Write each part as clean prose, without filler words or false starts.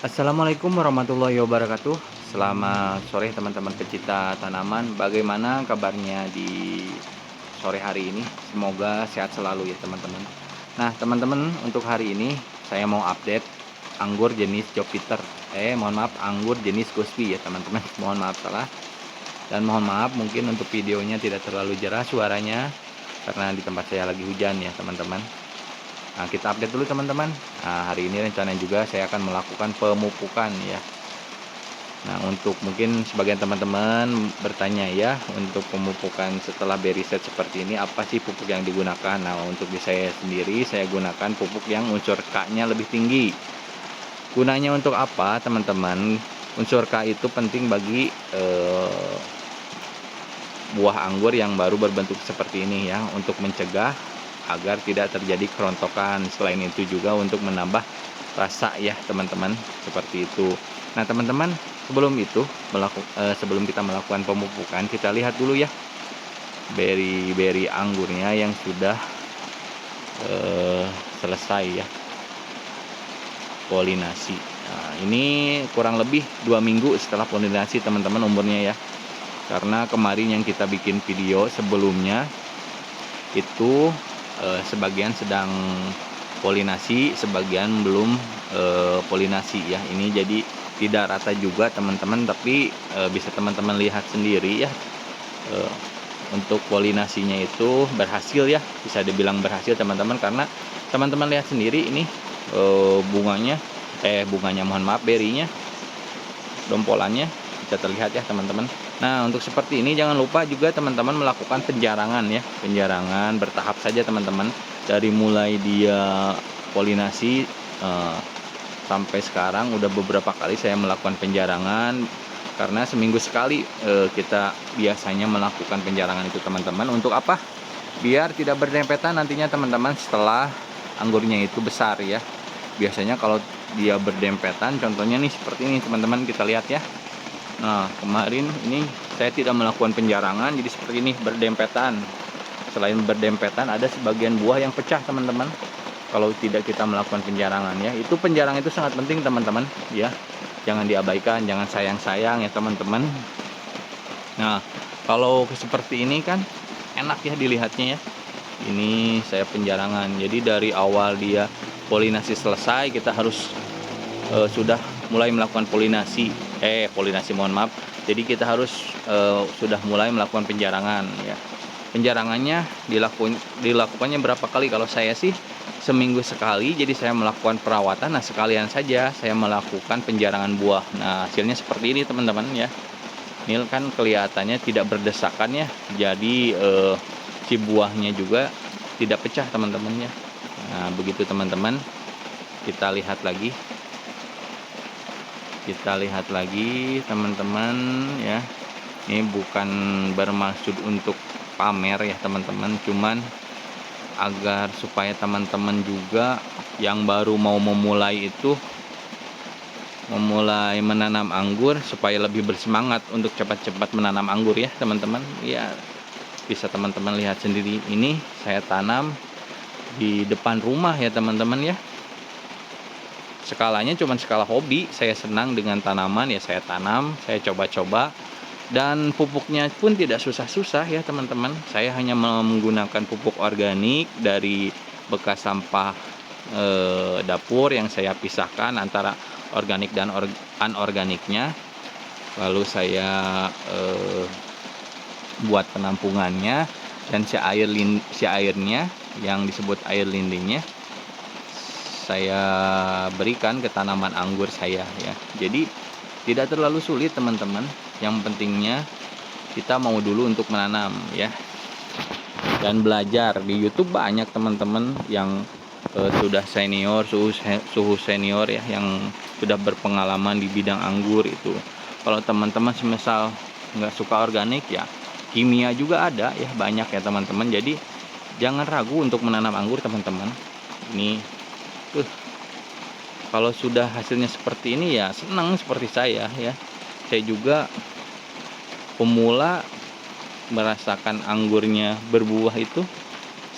Assalamualaikum warahmatullahi wabarakatuh. Selamat sore teman-teman pecinta tanaman. Bagaimana kabarnya di sore hari ini? Semoga sehat selalu ya teman-teman. Nah teman-teman, untuk hari ini saya mau update anggur jenis Jupiter. Mohon maaf, anggur jenis Gosby ya teman-teman. Mohon maaf salah. Dan mohon maaf mungkin untuk videonya tidak terlalu jelas suaranya, karena di tempat saya lagi hujan ya teman-teman. Nah, kita update dulu teman-teman. Nah, hari ini rencananya juga saya akan melakukan pemupukan ya. Nah, untuk mungkin sebagian teman-teman bertanya ya, untuk pemupukan setelah berry set seperti ini, apa sih pupuk yang digunakan? Nah, untuk di saya sendiri, saya gunakan pupuk yang unsur K-nya lebih tinggi. Gunanya untuk apa, teman-teman? Unsur K itu penting bagi buah anggur yang baru berbentuk seperti ini ya, untuk mencegah agar tidak terjadi kerontokan. Selain itu juga untuk menambah rasa ya teman-teman, seperti itu. Nah teman-teman, sebelum kita melakukan pemupukan, kita lihat dulu ya beri anggurnya yang sudah selesai ya polinasi. Nah, ini kurang lebih 2 minggu setelah polinasi teman-teman umurnya ya, karena kemarin yang kita bikin video sebelumnya itu sebagian sedang polinasi, sebagian belum polinasi ya. Ini jadi tidak rata juga teman-teman, tapi bisa teman-teman lihat sendiri ya, untuk polinasinya itu berhasil ya, bisa dibilang berhasil teman-teman, karena teman-teman lihat sendiri ini bunganya mohon maaf, berinya, dompolannya bisa terlihat ya teman-teman. Nah untuk seperti ini jangan lupa juga teman-teman melakukan penjarangan ya, penjarangan bertahap saja teman-teman, dari mulai dia polinasi sampai sekarang udah beberapa kali saya melakukan penjarangan, karena seminggu sekali kita biasanya melakukan penjarangan itu teman-teman. Untuk apa? Biar tidak berdempetan nantinya teman-teman setelah anggurnya itu besar ya. Biasanya kalau dia berdempetan, contohnya nih seperti ini teman-teman, kita lihat ya. Nah kemarin ini saya tidak melakukan penjarangan, jadi seperti ini berdempetan. Selain berdempetan, ada sebagian buah yang pecah teman-teman kalau tidak kita melakukan penjarangan ya. Itu penjarangan itu sangat penting teman-teman ya, jangan diabaikan, jangan sayang-sayang ya teman-teman. Nah kalau seperti ini kan enak ya dilihatnya ya. Ini saya penjarangan, jadi dari awal dia polinasi selesai, kita harus sudah mulai melakukan polinasi mohon maaf. Jadi kita harus sudah mulai melakukan penjarangan ya. Penjarangannya dilakukannya berapa kali? Kalau saya sih seminggu sekali, jadi saya melakukan perawatan. Nah sekalian saja saya melakukan penjarangan buah. Nah hasilnya seperti ini teman-teman ya. Ini kan kelihatannya tidak berdesakan ya, jadi si buahnya juga tidak pecah teman-teman ya. Nah begitu teman-teman, kita lihat lagi teman-teman ya. Ini bukan bermaksud untuk pamer ya teman-teman, cuman agar supaya teman-teman juga yang baru mau memulai menanam anggur, supaya lebih bersemangat untuk cepat-cepat menanam anggur ya teman-teman ya. Bisa teman-teman lihat sendiri, ini saya tanam di depan rumah ya teman-teman ya. Skalanya cuma skala hobi, saya senang dengan tanaman ya, saya tanam, saya coba-coba. Dan pupuknya pun tidak susah-susah ya teman-teman. Saya hanya menggunakan pupuk organik dari bekas sampah dapur yang saya pisahkan antara organik dan anorganiknya. Lalu saya buat penampungannya, dan si airnya yang disebut air lindingnya saya berikan ke tanaman anggur saya ya. Jadi tidak terlalu sulit teman-teman, yang pentingnya kita mau dulu untuk menanam ya, dan belajar. Di YouTube banyak teman-teman yang sudah senior, suhu senior ya, yang sudah berpengalaman di bidang anggur itu. Kalau teman-teman semisal nggak suka organik ya, kimia juga ada ya, banyak ya teman-teman. Jadi jangan ragu untuk menanam anggur teman-teman. Ini kalau sudah hasilnya seperti ini ya senang seperti saya ya. Saya juga pemula, merasakan anggurnya berbuah itu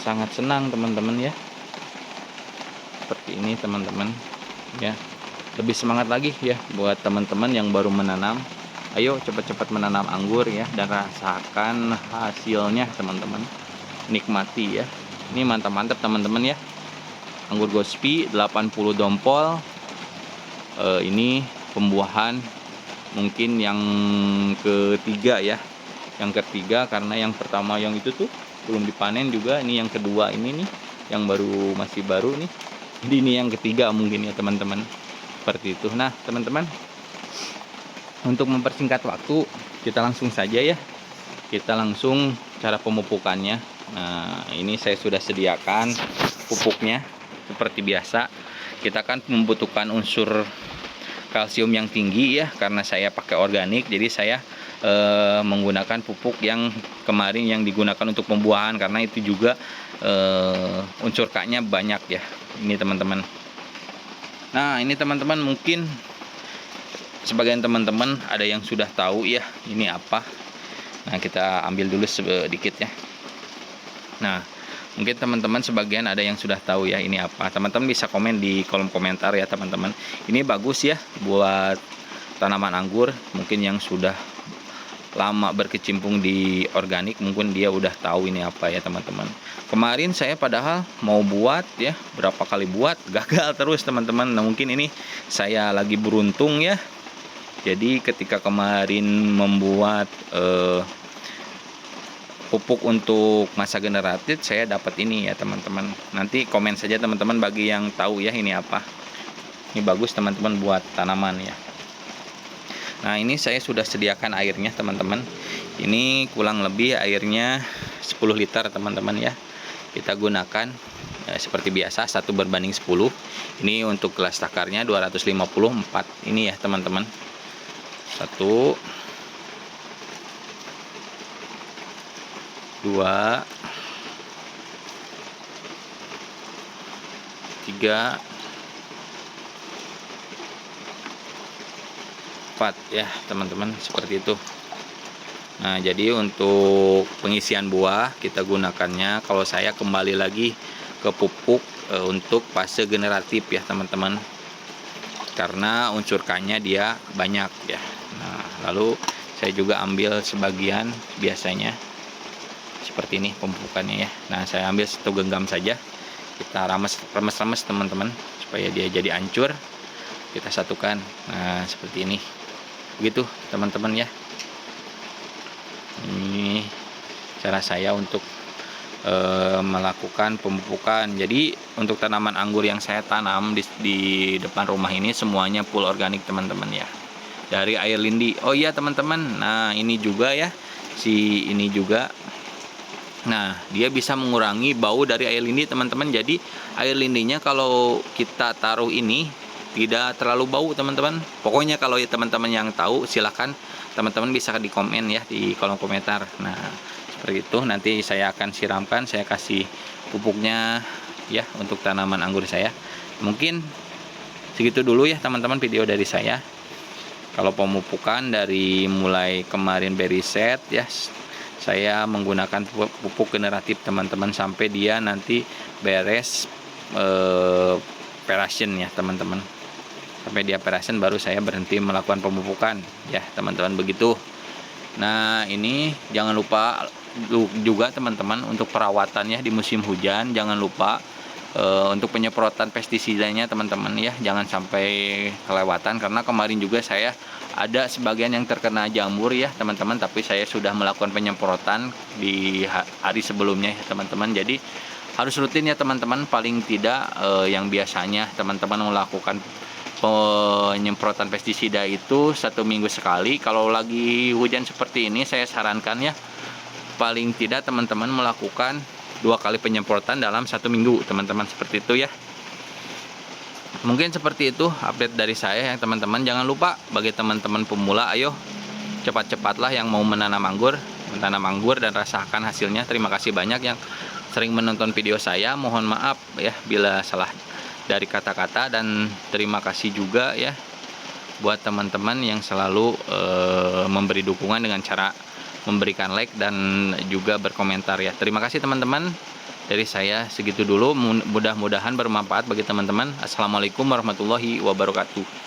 sangat senang teman-teman ya. Seperti ini teman-teman ya. lebih semangat lagi ya buat teman-teman yang baru menanam. Ayo cepat-cepat menanam anggur ya, dan rasakan hasilnya teman-teman. Nikmati ya. Ini mantap-mantap teman-teman ya. Anggur Gospi 80 dompol. Ini pembuahan mungkin yang ketiga ya. Yang ketiga, karena yang pertama yang itu tuh belum dipanen juga. Ini yang kedua ini nih, yang masih baru nih. Jadi ini yang ketiga mungkin ya teman-teman. Seperti itu. Nah teman-teman, untuk mempersingkat waktu, kita langsung saja ya. Kita langsung cara pemupukannya. Nah ini saya sudah sediakan pupuknya. Seperti biasa, kita kan membutuhkan unsur kalsium yang tinggi ya, karena saya pakai organik. Jadi saya menggunakan pupuk yang kemarin yang digunakan untuk pembuahan, karena itu juga unsur K-nya banyak ya. Ini teman-teman. Nah ini teman-teman, mungkin sebagian teman-teman ada yang sudah tahu ya ini apa. Nah kita ambil dulu sedikit ya. Nah mungkin teman-teman sebagian ada yang sudah tahu ya ini apa. Teman-teman bisa komen di kolom komentar ya teman-teman. Ini bagus ya buat tanaman anggur. Mungkin yang sudah lama berkecimpung di organik, mungkin dia udah tahu ini apa ya teman-teman. Kemarin saya padahal mau buat ya, berapa kali buat, gagal terus teman-teman. Nah mungkin ini saya lagi beruntung ya. Jadi ketika kemarin membuat pupuk untuk masa generatif, saya dapat ini ya teman-teman. Nanti komen saja teman-teman bagi yang tahu ya ini apa. Ini bagus teman-teman buat tanaman ya. Nah ini saya sudah sediakan airnya teman-teman. Ini kurang lebih airnya 10 liter teman-teman ya. Kita gunakan seperti biasa 1:10. Ini untuk gelas takarnya 254 ini ya teman-teman. 1, 2, 3, 4 ya teman-teman, seperti itu. Nah jadi untuk pengisian buah kita gunakannya, kalau saya kembali lagi ke pupuk untuk fase generatif ya teman-teman, karena unsur K-nya dia banyak ya. Nah lalu saya juga ambil sebagian biasanya seperti ini pemupukannya ya. Nah saya ambil 1 genggam saja, kita remes teman-teman supaya dia jadi hancur. Kita satukan. Nah seperti ini, begitu teman-teman ya. Ini cara saya untuk melakukan pemupukan. Jadi untuk tanaman anggur yang saya tanam di depan rumah ini semuanya full organik teman-teman ya, dari air lindi. Oh iya teman-teman, nah ini juga ya, ini juga. Nah dia bisa mengurangi bau dari air lindi teman-teman. Jadi air lindinya kalau kita taruh ini tidak terlalu bau teman-teman. Pokoknya kalau ya teman-teman yang tahu, silahkan teman-teman bisa di komen ya di kolom komentar. Nah seperti itu, nanti saya akan siramkan, saya kasih pupuknya ya untuk tanaman anggur saya. Mungkin segitu dulu ya teman-teman video dari saya. Kalau pemupukan dari mulai kemarin berry set ya, saya menggunakan pupuk generatif teman-teman sampai dia nanti beres peration ya teman-teman. Sampai dia peration baru saya berhenti melakukan pemupukan ya teman-teman, begitu. Nah ini jangan lupa juga teman-teman untuk perawatannya di musim hujan, jangan lupa untuk penyemprotan pestisidanya teman-teman ya, jangan sampai kelewatan. Karena kemarin juga saya ada sebagian yang terkena jamur ya teman-teman, tapi saya sudah melakukan penyemprotan di hari sebelumnya ya teman-teman. Jadi harus rutin ya teman-teman, paling tidak yang biasanya teman-teman melakukan penyemprotan pestisida itu 1 minggu sekali. Kalau lagi hujan seperti ini, saya sarankan ya paling tidak teman-teman melakukan 2 kali penyemprotan dalam 1 minggu teman-teman, seperti itu ya. Mungkin seperti itu update dari saya ya teman-teman. Jangan lupa bagi teman-teman pemula, ayo cepat-cepatlah yang mau menanam anggur dan rasakan hasilnya. Terima kasih banyak yang sering menonton video saya. Mohon maaf ya bila salah dari kata-kata, dan terima kasih juga ya buat teman-teman yang selalu memberi dukungan dengan cara memberikan like dan juga berkomentar ya. Terima kasih teman-teman. Dari saya segitu dulu, mudah-mudahan bermanfaat bagi teman-teman. Assalamualaikum warahmatullahi wabarakatuh.